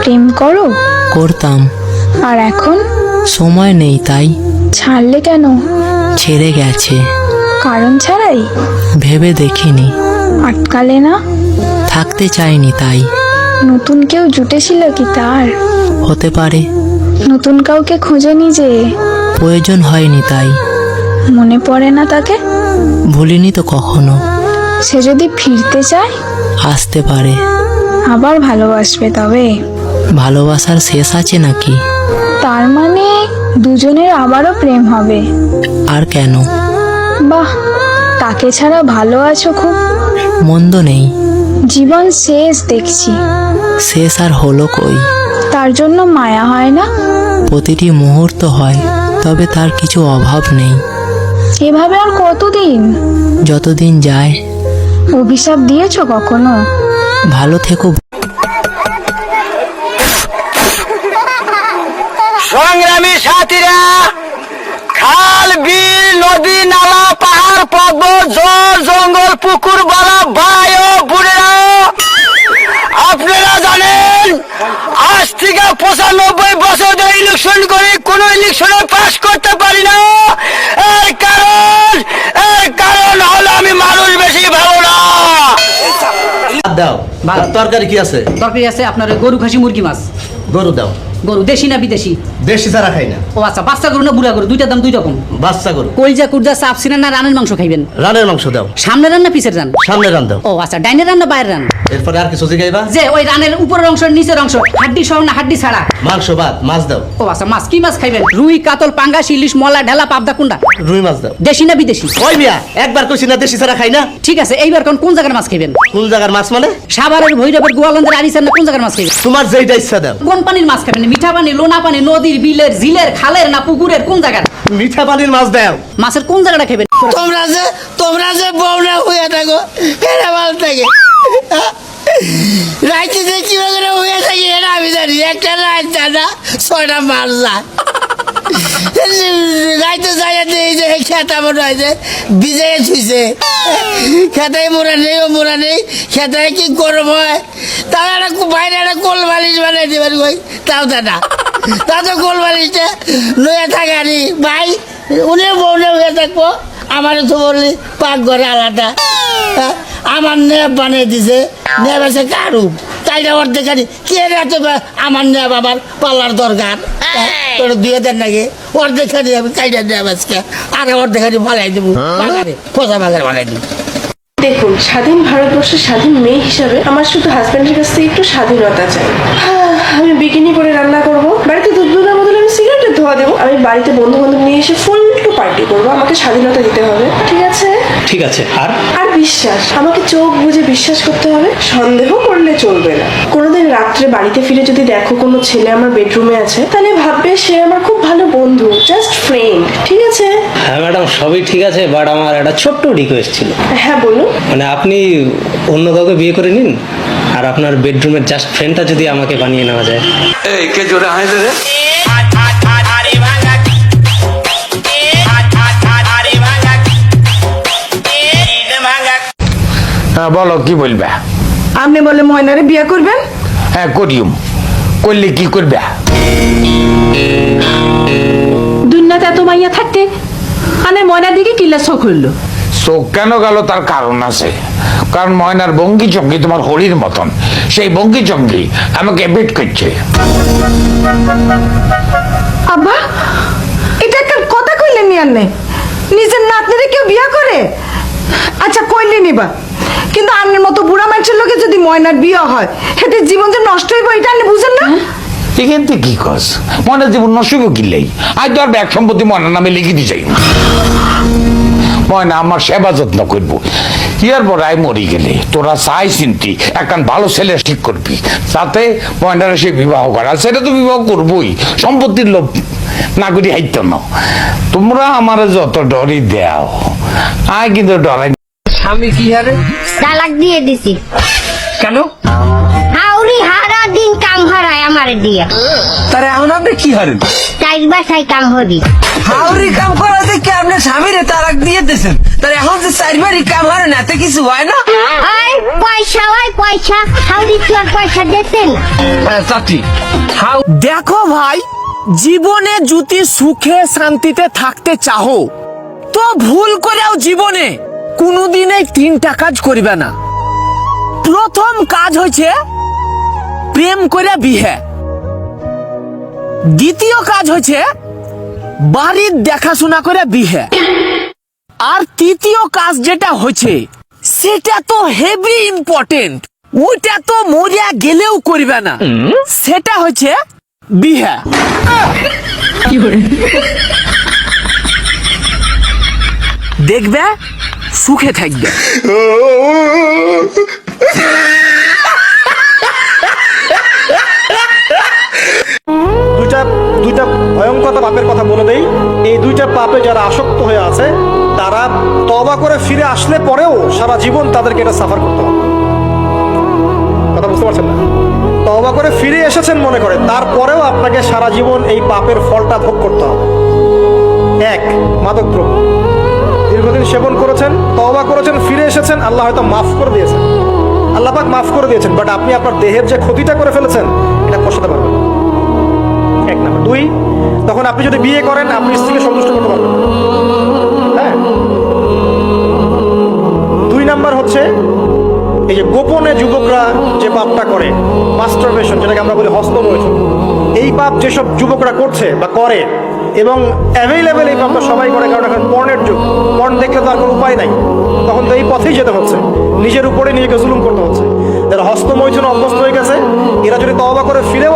প্রেম করো? করতাম। আর এখন? সময় নেই তাই। ছাড়লে কেন? ছেড়ে গেছে। কারণ ছাড়াই? ভেবে দেখিনি। আটকালে না? থাকতে চাইনি তাই। নতুন কেউ জুটেছিল কি তার? হতে পারে। নতুন কাউকে খোঁজেনি যে? প্রয়োজন হয়নি তাই। মনে পড়ে না তাকে? ভুলিনি তো কখনো। সে যদি ফিরতে চায়? আসতে পারে। আবার ভালোবাসবে তবে? ভালোবাসার শেষ আছে নাকি? তার মানে দুজনের আবারও প্রেম হবে? আর কেন? বাহ, তাকে ছাড়া ভালো আছো খুব। মন্দ নেই। জীবন শেষ দেখছি। শেষ আর হলো কই? তার জন্য মায়া হয় না? প্রতিটি মুহূর্ত হয়, তবে তার কিছু অভাব নেই। এভাবে আর কতদিন? যতদিন যায়। অভিশাপ দিয়েছো কখনো? ভালো থেকো। সংগ্রামী সাথীরা, খাল, বিল, নদী, নালা, পাহাড়, পর্বত, জল, জঙ্গল, পুকুর, বালা, ভাই ও বোনেরা, আপনারা জানেন আজ থেকে 95 বছর ধরে ইলেকশন করি, কোন ইলেকশনে পাস করতে পারি না। এর কারণ হলো আমি মানুষ বেশি ভালো না। দাও তরকারি কি আছে? তরকারি আছে আপনার গরু, খাসি, মুরগি, মাছ। গরু দাও। গরু দেশি না বিদেশি? দেশি ছাড়া খাই না। ও আচ্ছা, বাচ্চা গরু না বুড়া গরু? দুইটার দাম দুই রকম। বাচ্চা গরু। কলজা কুরজা চাপ সিনা না রানের মাংস খাইবেন? রানের মাংস দাও। সামনে রান না পিছের রান? সামনে রান দাও। ও আচ্ছা, ডাইনের রান না বাইরের রান? এরপরে আর কিছু জিগাইবা? যে ওই রানের উপরের অংশ নিচের অংশ, হাড্ডি সহ না হাড্ডি ছাড়া? মাংস ভাত। মাছ দাও। ও আচ্ছা, মাছ কি মাছ খাইবেন? রুই, কাতল, পাঙ্গাস, ইলিশ, মলা, ঢেলা, পাবদা, কুন্ডা? রুই মাছ দাও। দেশি না বিদেশি? ওই মিয়া, একবার কইছি না দেশি ছাড়া খাই না। ঠিক আছে, এইবার কোন জায়গার মাছ খাইবেন? কোন জায়গার মাছ মানে? সাভারের, ভৈরবের, গোয়ালন্দের, আরিসার না কোন জায়গার মাছ খাইবেন? তোমার যেইটা ইচ্ছা দাও। কোন পানির মাছ খাবেন? মিঠা পানি, লোনা পানি, নদীর, বিলের, ঝিলের, খালের না পুকুরের? কোন জায়গার? মিঠা পানির মাছ দাও। মাছের কোন জায়গাটা খাবেন? তোমরা যে বউনা হয়ে থাকো, এরা ভালো থাকে। রাইতে যে কিভাবে হয়ে থাকি এরা আমি জানি। একটা রাত জানা 6টা মাস যায়। রাইতে যাই এই যে খেতা মনে হয় যে ভিজে ছুঁইছে। খেতায় মোড়া নেই, ও মোড়া নেই। খেতায় কি গরম হয়, তাও একটা বাইরে একটা কোল বালিশ বানাই দেবেন কই, তাও দাদা তা তো কোল বালিশটা লইয়া থাকানি ভাই। উনিও বউনে হয়ে থাকবো, আমারও তো বললি পাকঘরে আলাদা। আমার নেব বানিয়ে দিছে, নেব আছে কারু তাইটা অর্ধেক আনি কে রে তো আমার নেব আমার পাল্লার দরকার। তোর দিয়ে দেন নাকি অর্ধেক খানি আমি কাইটা নেব আজকে, আর অর্ধেক খানি ফালাই দেবো বাগানে, পোষা বাগানে ফালাই দেবো। দেখুন, স্বাধীন ভারতবর্ষের স্বাধীন মেয়ে হিসাবে আমার শুধু হাজব্যান্ডের কাছ থেকে একটু স্বাধীনতা চাই। আমি বিকিনি পরে রান্না করব, বাড়িতে দুধ দুধের বদলে আমি সিগারেটের ধোয়া দেবো, আমি বাড়িতে বন্ধু বান্ধব নিয়ে এসে ফুল টু পার্টি করবো। আমাকে স্বাধীনতা দিতে হবে, ঠিক আছে? ঠিক আছে। আর বিশ্বাস, আমাকে চোখ বুজে বিশ্বাস করতে হবে, সন্দেহ করলে চলবে না। কোনোদিন রাত্রে বাড়িতে ফিরে যদি দেখো কোনো ছেলে আমার বেডরুমে আছে, তাহলে ভাববে সে আমার খুব ভালো বন্ধু, জাস্ট ফ্রেন্ড, ঠিক আছে? হ্যাঁ ম্যাডাম, সবই ঠিক আছে, বাট আমার একটা ছোট্ট রিকোয়েস্ট ছিল। হ্যাঁ বলুন। মানে আপনি অন্য কাউকে বিয়ে করে নিন, আর আপনার বেডরুমের জাস্ট ফ্রেন্ডটা যদি আমাকে বানিয়ে নেওয়া যায়। এই কে জোরে হাসে রে? হ্যাঁ বলো, কি বলবে? আপনি বলে ময়নারে বিয়ে করবেন? হ্যাঁ করিম। করলে কি করবে? দুনিয়াতে এত মাইয়া থাকতে মানে ময়নার দিকে কিল্লা চোখ হইল। চোখ কেন গেল তার কারণ আছে। কারণ ময়নার ভঙ্গি চঙ্গি তোমার হরির মতন, সেই ভঙ্গি চঙ্গি আমাকে বেট করছে। আব্বা, এটা একটা কথা কইলেন নি? আনে নিজের নাতনিরে কেউ বিয়ে করে? আচ্ছা কইলে নিবা, কিন্তু আপনার মতো বুড়া মানুষের লোকে যদি ময়নার বিয়ে হয়, সেটা জীবন যে নষ্ট হইব, এটা আপনি বুঝেন না? এখান থেকে কি কস? ময়নার জীবন নষ্ট হইব কিনলেই আজ তো আর ব্যাগ সম্পত্তি ময়নার নামে লিখে দিয়ে যাই। ময়না আমার সেবা যত্ন করবো। ইয়ার পর আই মরি গেলে তোরা চাই চিন্তি একখান ভালো ছেলে ঠিক করবি, যাতে ময়নারা সে বিবাহ করা। সেটা তো বিবাহ করবোই, সম্পত্তির লোভ না করি হাইত না। তোমরা আমার যত ডরি দেও, আয় কিন্তু ডরাই। স্বামী কি হারে? তালাক দিয়ে দিছি। কেন? হাউরি হারা দিন কাম হারায় আমারে দিয়ে। তারে এখন আপনি কি হারেন? চাই বাসায় কাম হবি হাউরি কাম করা দেখে আপনি স্বামীরে তালাক দিয়ে দিয়েছেন, তার এখন যে চারবারই কাম হারেন এতে কিছু হয় না? আয় পয়সা হয় পয়সা হাউরি কি আর পয়সা দিতেন চাচি দেখো ভাই, জীবনে যদি সুখে শান্তিতে থাকতে চাহো তো ভুল করেও জীবনে কোনোদিনই তিনটা কাজ করবে না। প্রথম কাজ হচ্ছে প্রেম করে বিয়ে, দ্বিতীয় কাজ হচ্ছে বাড়ির দেখাশোনা করে বিয়ে, আর তৃতীয় কাজ যেটা হচ্ছে সেটা তো হেভি ইম্পর্টেন্ট, ওইটা তো মরিয়া গেলেও করবে না, সেটা হচ্ছে বিয়ে। দেখবে সুখে থাকবে। দুইটা ভয়ঙ্কর পাপের কথা বলে দেই। এই দুইটা পাপে যারা আসক্ত হয়ে আছে তারা তওবা করে ফিরে আসলে পরেও সারা জীবন তাদেরকে এটা সাফার করতে হবে। কথা বুঝতে পারছেন না? তওবা করে ফিরে এসেছেন মনে করে, তারপরেও আপনাকে সারা জীবন এই পাপের ফলটা ভোগ করতে হবে। এক, মাদকদ্রব্য দীর্ঘদিন সেবন করেছেন, তওবা করেছেন, ফিরে এসেছেন, আল্লাহ হয়তো মাফ করে দিয়েছেন, আল্লাহ পাক মাফ করে দিয়েছেন, বাট আপনি আপনার দেহের যে ক্ষতিটা করে ফেলেছেন এটা পোষাতে পারবেন না। এক নাম্বার। দুই, তখন আপনি যদি বিয়ে করেন আপনি স্ত্রীকে সন্তুষ্ট করতে পারবেন না। হ্যাঁ। দুই নাম্বার হচ্ছে এই যে গোপনে যুবকরা যে পাপটা করে, মাস্টারবেশন, যেটাকে আমরা বলি হস্তমৈথুন, এই পাপ যেসব যুবকরা করছে বা করে এবং অ্যাভেলেবেল এই পাপটা সবাই করে, কারণ এখন পর্নের যুগ, পর্ন দেখলে তো আর কোনো উপায় নাই, তখন তো এই পথেই যেতে হচ্ছে, নিজের উপরে নিজেকে জুলুম করতে হচ্ছে। যারা হস্তমৈথুন অভ্যস্ত হয়ে গেছে এরা যদি তওবা করে ফিরেও